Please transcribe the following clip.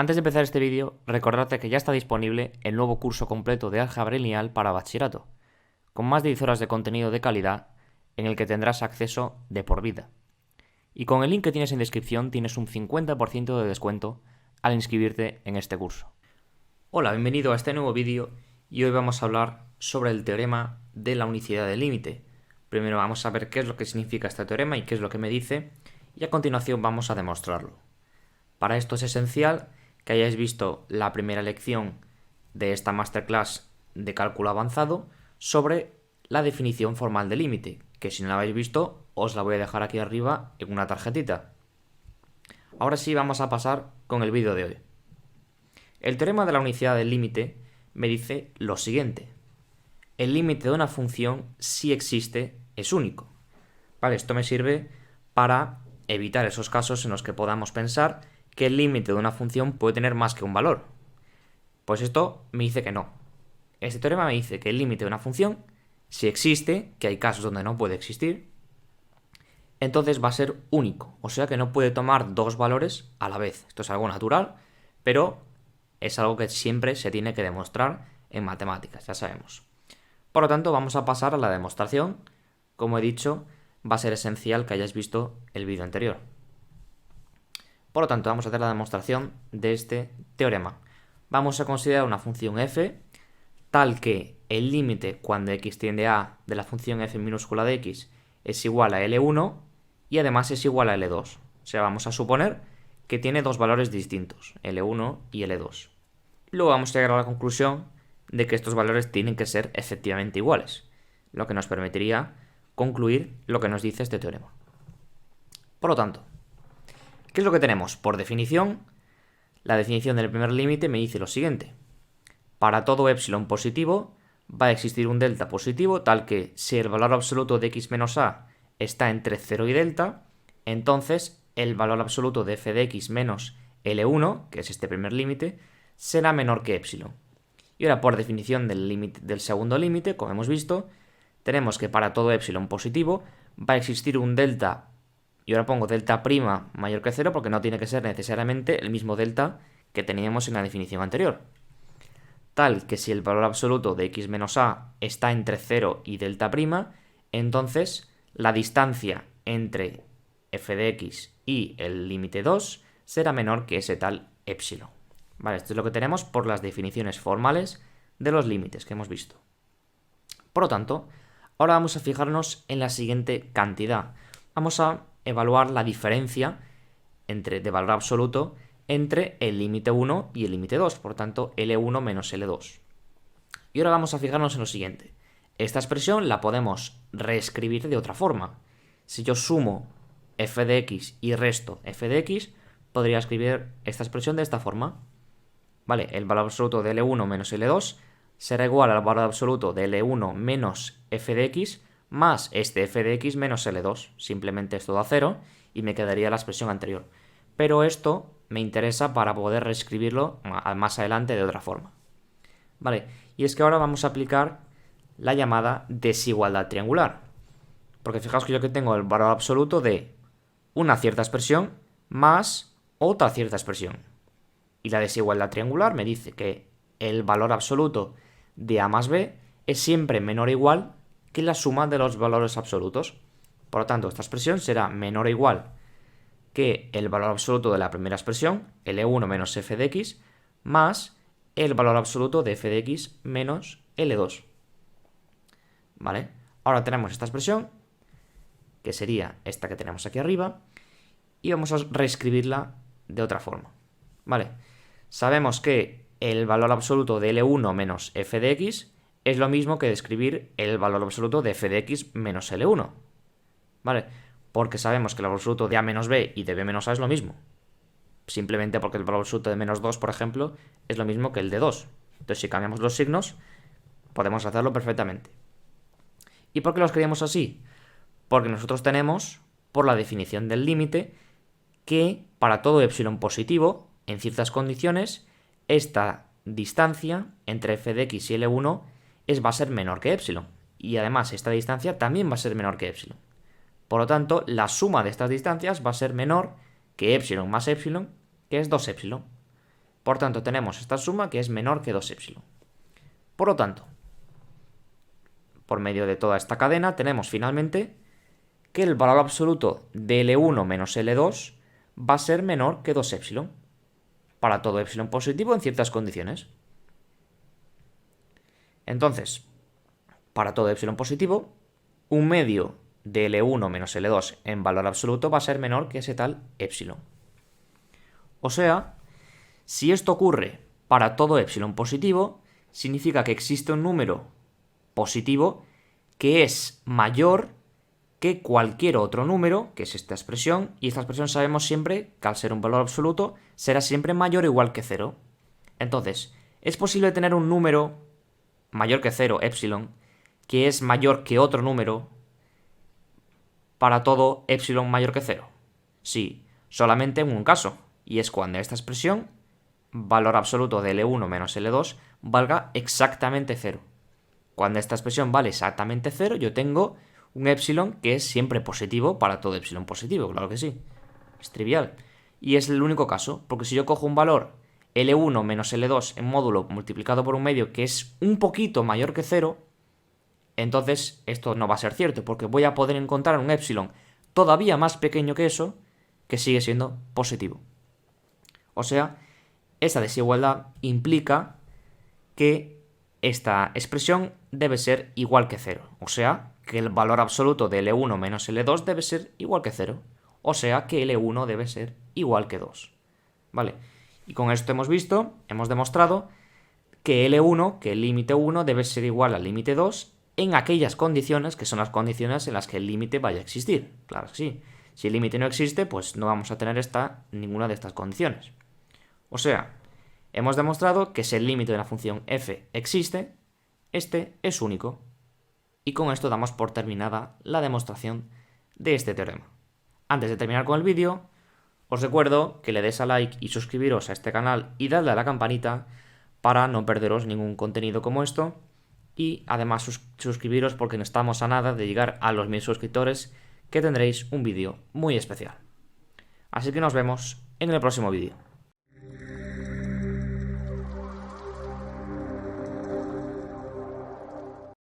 Antes de empezar este vídeo, recordarte que ya está disponible el nuevo curso completo de álgebra lineal para bachillerato, con más de 10 horas de contenido de calidad en el que tendrás acceso de por vida. Y con el link que tienes en descripción tienes un 50% de descuento al inscribirte en este curso. Hola, bienvenido a este nuevo vídeo y hoy vamos a hablar sobre el teorema de la unicidad del límite. Primero vamos a ver qué es lo que significa este teorema y qué es lo que me dice, y a continuación vamos a demostrarlo. Para esto es esencial que hayáis visto la primera lección de esta masterclass de cálculo avanzado sobre la definición formal de límite, que si no la habéis visto os la voy a dejar aquí arriba en una tarjetita. Ahora sí vamos a pasar con el vídeo de hoy. El teorema de la unicidad del límite me dice lo siguiente: el límite de una función, si existe, es único. Vale, esto me sirve para evitar esos casos en los que podamos pensar que el límite de una función puede tener más que un valor. Pues esto me dice que no. Este teorema me dice que el límite de una función, si existe, que hay casos donde no puede existir, entonces va a ser único. O sea que no puede tomar dos valores a la vez. Esto es algo natural, pero es algo que siempre se tiene que demostrar en matemáticas, ya sabemos. Por lo tanto, vamos a pasar a la demostración. Como he dicho, va a ser esencial que hayáis visto el vídeo anterior. Por lo tanto, vamos a hacer la demostración de este teorema. Vamos a considerar una función f tal que el límite cuando x tiende a de la función f minúscula de x es igual a L1 y además es igual a L2. O sea, vamos a suponer que tiene dos valores distintos, L1 y L2. Luego vamos a llegar a la conclusión de que estos valores tienen que ser efectivamente iguales, lo que nos permitiría concluir lo que nos dice este teorema. Por lo tanto, ¿qué es lo que tenemos? Por definición, la definición del primer límite me dice lo siguiente: para todo epsilon positivo va a existir un delta positivo tal que si el valor absoluto de x menos a está entre 0 y delta, entonces el valor absoluto de f de x menos L1, que es este primer límite, será menor que epsilon. Y ahora, por definición del segundo límite, como hemos visto, tenemos que para todo epsilon positivo va a existir un delta, y ahora pongo delta prima mayor que 0 porque no tiene que ser necesariamente el mismo delta que teníamos en la definición anterior, tal que si el valor absoluto de x menos a está entre 0 y delta prima, entonces la distancia entre f de x y el límite 2 será menor que ese tal epsilon. Vale, esto es lo que tenemos por las definiciones formales de los límites que hemos visto. Por lo tanto, ahora vamos a fijarnos en la siguiente cantidad. Vamos a evaluar la diferencia de valor absoluto entre el límite 1 y el límite 2, por tanto L1 menos L2. Y ahora vamos a fijarnos en lo siguiente: esta expresión la podemos reescribir de otra forma. Si yo sumo f de x y resto f de x, podría escribir esta expresión de esta forma. Vale, el valor absoluto de L1 menos L2 será igual al valor absoluto de L1 menos f de x más este f de x menos L2. Simplemente esto da 0 y me quedaría la expresión anterior. Pero esto me interesa para poder reescribirlo más adelante de otra forma. Vale, y es que ahora vamos a aplicar la llamada desigualdad triangular. Porque fijaos que yo que tengo el valor absoluto de una cierta expresión más otra cierta expresión. Y la desigualdad triangular me dice que el valor absoluto de a más b es siempre menor o igual que la suma de los valores absolutos. Por lo tanto, esta expresión será menor o igual que el valor absoluto de la primera expresión, L1 menos f de x, más el valor absoluto de f de x menos L2. ¿Vale? Ahora tenemos esta expresión, que sería esta que tenemos aquí arriba, y vamos a reescribirla de otra forma. ¿Vale? Sabemos que el valor absoluto de L1 menos f de x es lo mismo que describir el valor absoluto de f de x menos L1. ¿Vale? Porque sabemos que el valor absoluto de a menos b y de b menos a es lo mismo. Simplemente porque el valor absoluto de menos 2, por ejemplo, es lo mismo que el de 2. Entonces, si cambiamos los signos, podemos hacerlo perfectamente. ¿Y por qué lo escribimos así? Porque nosotros tenemos, por la definición del límite, que para todo epsilon positivo, en ciertas condiciones, esta distancia entre f de x y L1 va a ser menor que epsilon. Y además esta distancia también va a ser menor que epsilon. Por lo tanto, la suma de estas distancias va a ser menor que epsilon más epsilon, que es 2 epsilon. Por tanto, tenemos esta suma que es menor que 2 epsilon. Por lo tanto, por medio de toda esta cadena, tenemos finalmente que el valor absoluto de L1 menos L2 va a ser menor que 2 epsilon, para todo epsilon positivo en ciertas condiciones. Entonces, para todo epsilon positivo, un medio de L1 menos L2 en valor absoluto va a ser menor que ese tal epsilon. O sea, si esto ocurre para todo epsilon positivo, significa que existe un número positivo que es mayor que cualquier otro número, que es esta expresión, y esta expresión sabemos siempre que al ser un valor absoluto será siempre mayor o igual que 0. Entonces, es posible tener un número mayor que 0, epsilon, que es mayor que otro número para todo epsilon mayor que 0. Sí, solamente en un caso, y es cuando esta expresión, valor absoluto de L1 menos L2, valga exactamente 0. Cuando esta expresión vale exactamente 0, yo tengo un epsilon que es siempre positivo para todo epsilon positivo, claro que sí. Es trivial. Y es el único caso, porque si yo cojo un valor L1 menos L2 en módulo multiplicado por un medio que es un poquito mayor que 0, entonces esto no va a ser cierto, porque voy a poder encontrar un epsilon todavía más pequeño que eso, que sigue siendo positivo. O sea, esta desigualdad implica que esta expresión debe ser igual que 0. O sea, que el valor absoluto de L1 menos L2 debe ser igual que 0. O sea, que L1 debe ser igual que 2. ¿Vale? Y con esto hemos demostrado que L1, que el límite 1 debe ser igual al límite 2 en aquellas condiciones que son las condiciones en las que el límite vaya a existir. Claro que sí. Si el límite no existe, pues no vamos a tener ninguna de estas condiciones. O sea, hemos demostrado que si el límite de la función f existe, este es único. Y con esto damos por terminada la demostración de este teorema. Antes de terminar con el vídeo, os recuerdo que le des a like y suscribiros a este canal y darle a la campanita para no perderos ningún contenido como esto. Y además suscribiros porque no estamos a nada de llegar a los 1000 suscriptores, que tendréis un vídeo muy especial. Así que nos vemos en el próximo vídeo.